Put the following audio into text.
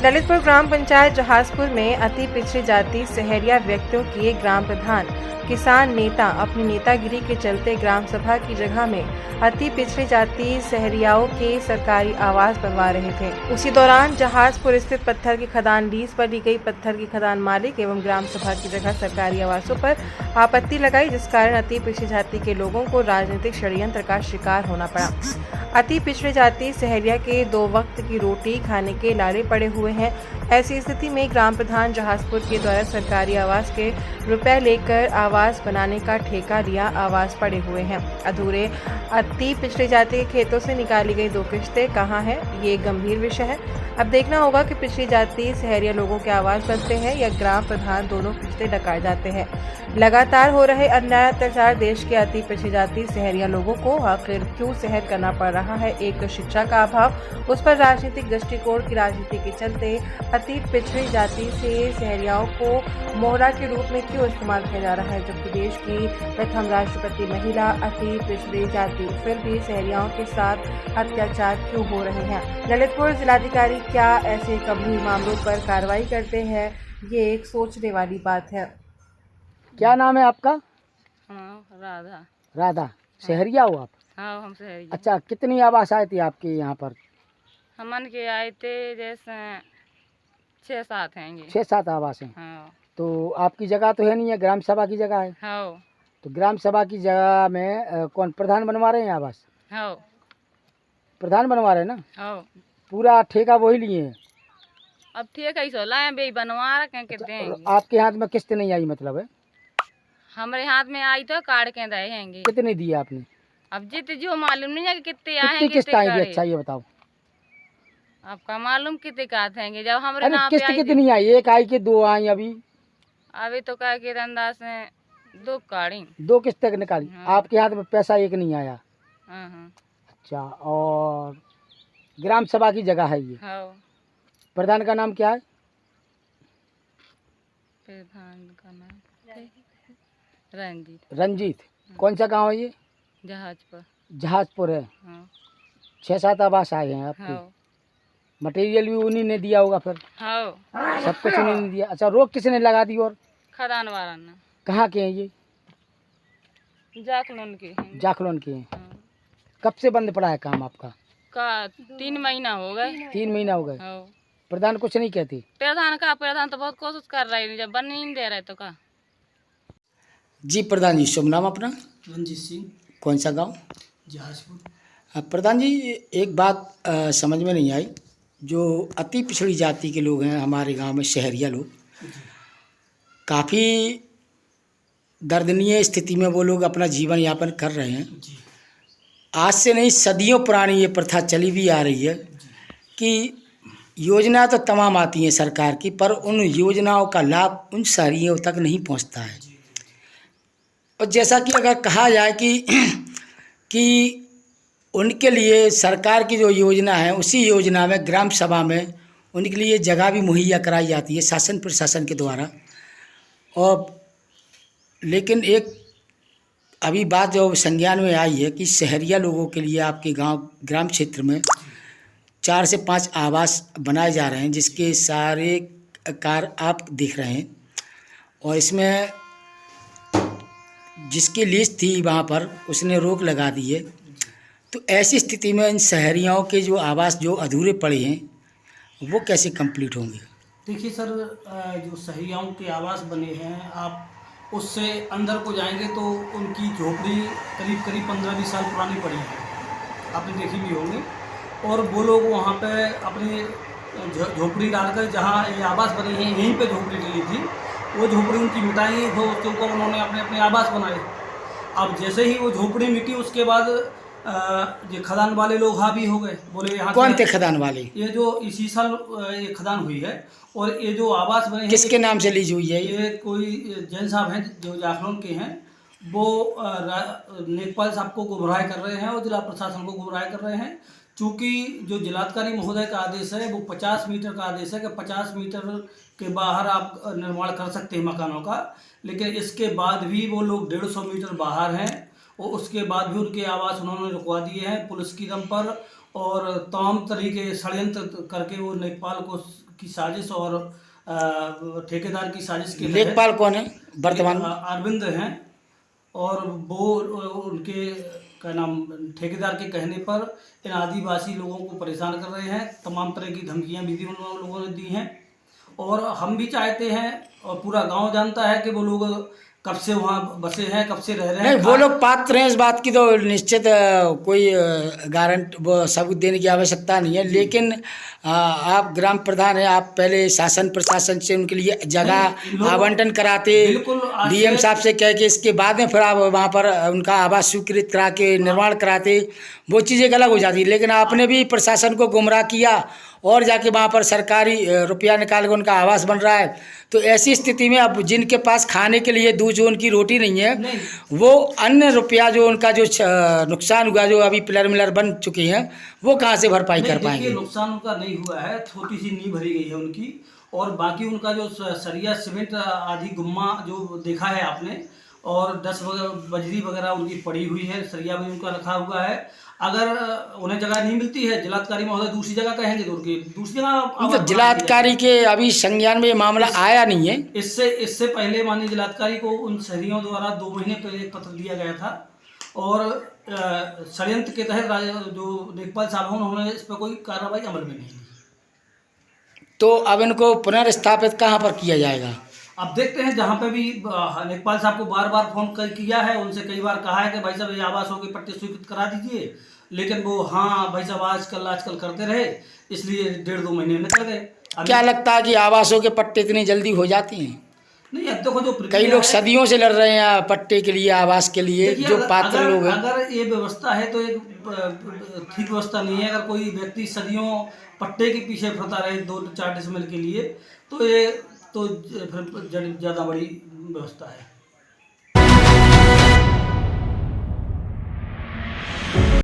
ललितपुर ग्राम पंचायत जहाजपुर में अति पिछड़ी जाति सहरिया व्यक्तियों की एक ग्राम प्रधान किसान नेता अपनी नेतागिरी के चलते ग्राम सभा की जगह में अति पिछड़ी जाति सहरियाओं के सरकारी आवास बनवा रहे थे। उसी दौरान जहाजपुर स्थित पत्थर की खदान लीज पर ली गई। पत्थर की खदान मालिक एवं ग्राम सभा की जगह सरकारी आवासों पर आपत्ति लगाई, जिस कारण अति पिछड़ी जाति के लोगों को राजनीतिक षड्यंत्र का शिकार होना पड़ा। अति पिछड़ी जाति सहरिया के 2 वक्त की रोटी खाने के लाले पड़े हुए हैं। ऐसी स्थिति में ग्राम प्रधान जहाजपुर के द्वारा सरकारी आवास के रुपए लेकर आवास बनाने का ठेका लिया। आवास पड़े हुए हैं अधूरे। अति पिछड़ी जाति के खेतों से निकाली गई 2 किश्तें कहाँ है, ये गंभीर विषय है। अब देखना होगा कि पिछड़ी जाति सहरिया लोगों के आवास बनते हैं या ग्राम प्रधान दोनों किश्तें डकाए जाते हैं। लगातार हो रहे अन्याय अत्याचार देश के अति पिछड़ी जाति सहरिया लोगों को आखिर क्यों सहन करना पड़ रहा है। एक शिक्षा का अभाव, उस पर राजनीतिक दृष्टिकोण की राजनीति के चलते अति पिछड़ी जाति से सहरियाओं को मोहरा के रूप में क्यों इस्तेमाल किया जा रहा है, जबकि देश की प्रथम राष्ट्रपति महिला अति पिछड़ी जाति, फिर भी सहरियाओं के साथ अत्याचार क्यों हो रहे हैं। ललितपुर जिलाधिकारी क्या ऐसे गंभीर मामलों पर कार्रवाई करते हैं, ये एक सोचने वाली बात है। क्या नाम है आपका? राधा। राधा, सहरिया हो आप? हाँ, हम सहरिया। अच्छा, कितनी आवास आए थे आपके यहाँ पर? हमन के आए थे जैसे 6-7 हैं। 6-7 आवास हैं। हाँ। तो आपकी जगह तो है नहीं है, ग्राम सभा की जगह है। हाँ। तो ग्राम सभा की जगह में कौन प्रधान बनवा रहे हैं आवास? हाँ। प्रधान बनवा रहे हैं ना? हाँ। पूरा ठेका वही लिए हैं? अब ठेका ही सो लाए बे बनवा रखे कहते हैं। आपके हाथ में किस्त नहीं आई मतलब है? हमारे हाथ में आई तो काट के दे हैं। कितने दिए आपने? अब जितने जो मालूम नहीं है कि कितने आए कितनी किस्त आई? अच्छा ये बताओ, आपका मालूम कितने का आएंगे? जब हमारे अरे नाम पे किस्त आई कितनी आई? 1 आई कि 2 आई? अभी तो कह के अंदाज से 2 काढ़ी, 2 किस्त तक निकाली। हाँ। आपके हाथ में पैसा एक नहीं आया? हाँ। अच्छा, और ग्राम सभा की जगह है ये? हाँ। प्रधान का नाम क्या है? प्रधान का नाम रंजीत। रंजीत। कौन सा गांव है ये? जहाजपुर। जहाजपुर है। हाँ। 6-7 आवास आए हैं आपके। हाँ। मटेरियल भी उन्हीं ने दिया होगा फिर? हाँ। सब कुछ उन्हीं ने दिया। अच्छा, रोक किसने लगा दी? और खदान वाला ना। कहाँ के हैं ये? जाखलोन के हैं। जाखलोन के हैं। हाँ। कब से बंद पड़ा है काम आपका? 3 महीना हो गए। 3 महीना हो गए। हाँ। प्रधान कुछ नहीं कहती? प्रधान तो बहुत कोशिश कर रहे हैं, जब बन नहीं दे रहे तो का। जी प्रधान जी, शुभ नाम अपना? रंजीत सिंह। कौन सा गांव? जहाजपुर। प्रधान जी, एक बात समझ में नहीं आई। जो अति पिछड़ी जाति के लोग हैं हमारे गांव में, सहरिया लोग, काफ़ी दर्दनीय स्थिति में वो लोग अपना जीवन यापन कर रहे हैं। जी। आज से नहीं, सदियों पुरानी ये प्रथा चली भी आ रही है कि योजना तो तमाम आती हैं सरकार की, पर उन योजनाओं का लाभ उन सहरियों तक नहीं पहुंचता है। और जैसा कि अगर कहा जाए कि उनके लिए सरकार की जो योजना है, उसी योजना में ग्राम सभा में उनके लिए जगह भी मुहैया कराई जाती है शासन प्रशासन के द्वारा। और लेकिन एक अभी बात जो संज्ञान में आई है कि सहरिया लोगों के लिए आपके गांव ग्राम क्षेत्र में 4 से 5 आवास बनाए जा रहे हैं, जिसके सारे कार्य आप देख रहे हैं। और इसमें जिसकी लिस्ट थी वहाँ पर उसने रोक लगा दी है। तो ऐसी स्थिति में इन सहरियाओं के जो आवास जो अधूरे पड़े हैं वो कैसे कंप्लीट होंगे? देखिए सर, जो सहरियाओं के आवास बने हैं, आप उससे अंदर को जाएंगे तो उनकी झोपड़ी करीब 15-20 साल पुरानी पड़ी है, आपने देखी भी होंगी। और वो लोग वहाँ पे अपनी झोपड़ी डालकर, जहाँ ये आवास बने हैं यहीं पे झोपड़ी डली थी, वो झोपड़ी उनकी मिटाई, तो उसके ऊपर उन्होंने अपने अपने आवास बनाए। अब जैसे ही वो झोपड़ी मिटी, उसके बाद ये खदान वाले लोग हावी हो गए, बोले यहाँ कौन थे खदान वाले? ये जो इसी साल ये खदान हुई है, और ये जो आवास बने हैं किसके नाम से लीज हुई है? ये कोई जैन साहब हैं जो जाखलोन के हैं, वो लेखपाल साहब को गुमराह कर रहे हैं और जिला प्रशासन को गुमराह कर रहे हैं। चूँकि जो जिलाधिकारी महोदय का आदेश है वो 50 मीटर का आदेश है कि 50 मीटर के बाहर आप निर्माण कर सकते हैं मकानों का, लेकिन इसके बाद भी वो लोग 150 मीटर बाहर हैं और उसके बाद भी उनके आवास उन्होंने रुकवा दिए हैं पुलिस की दम पर। और तमाम तरीके षड्यंत्र करके वो लेखपाल को की साजिश और ठेकेदार की साजिश के तहत लेखपाल कौन है वर्तमान में? अरविंद हैं, और वो उनके क्या नाम ठेकेदार के कहने पर इन आदिवासी लोगों को परेशान कर रहे हैं। तमाम तरह की धमकियां भी उन लोगों ने दी हैं, और हम भी चाहते हैं और पूरा गांव जानता है कि वो लोग कब से वहाँ बसे हैं, कब से रह रहे हैं। नहीं, वो लोग पात्र हैं इस बात की तो निश्चित कोई गारंट वो सबूत देने की आवश्यकता नहीं है, लेकिन आप ग्राम प्रधान हैं, आप पहले शासन प्रशासन से उनके लिए जगह आवंटन कराते, बिल्कुल डीएम साहब से कह के इसके बाद में फिर आप वहाँ पर उनका आवास स्वीकृत करा के निर्माण कराते, वो चीज़ एक अलग हो जाती। लेकिन आपने भी प्रशासन को गुमराह किया और जाके वहाँ पर सरकारी रुपया निकाल के उनका आवास बन रहा है। तो ऐसी स्थिति में अब जिनके पास खाने के लिए दूध जो उनकी रोटी नहीं है, वो अन्य रुपया जो उनका जो नुकसान हुआ, जो अभी पिलर मिलर बन चुके हैं, वो कहाँ से भरपाई कर पाएंगे? नुकसान उनका नहीं हुआ है, छोटी सी नींव भरी गई है उनकी, और बाकी उनका जो सरिया सीमेंट आदि गुम्मा जो देखा है आपने, और 10 बजरी वगैरह उनकी पड़ी हुई है, सरिया भी उनका रखा हुआ है। अगर उन्हें जगह नहीं मिलती है, जिलाधिकारी महोदय दूसरी जगह कहेंगे तो उनकी दूसरी जगह। तो जिलाधिकारी के अभी संज्ञान में ये मामला आया नहीं है। इससे पहले माननीय जिलाधिकारी को उन शहरियों द्वारा 2 महीने पहले एक पत्र दिया गया था, और षड्यंत्र के तहत जो लेखपाल साहब हैं उन्होंने इस पर कोई कार्रवाई अमल में नहीं ली। तो अब इनको पुनर्स्थापित कहाँ पर किया जाएगा? अब देखते हैं, जहाँ पे भी लेखपाल साहब को बार बार फोन किया है, उनसे कई बार कहा है कि भाई साहब ये आवासों के पट्टे स्वीकृत करा दीजिए, लेकिन वो हाँ भाई साहब आजकल करते रहे, इसलिए 1.5-2 महीने निकल गए। क्या लगता है कि आवासों के पट्टे इतनी जल्दी हो जाती हैं? नहीं, अब देखो जो कई लोग सदियों से लड़ रहे हैं पट्टे के लिए, आवास के लिए, जो पात्र लोग हैं। अगर ये व्यवस्था है तो एक ठीक व्यवस्था नहीं है। अगर कोई व्यक्ति सदियों पट्टे के पीछे फिरता रहे 2-4 डिसमिल के लिए, तो ये तो फिर ज़्यादा बड़ी व्यवस्था है।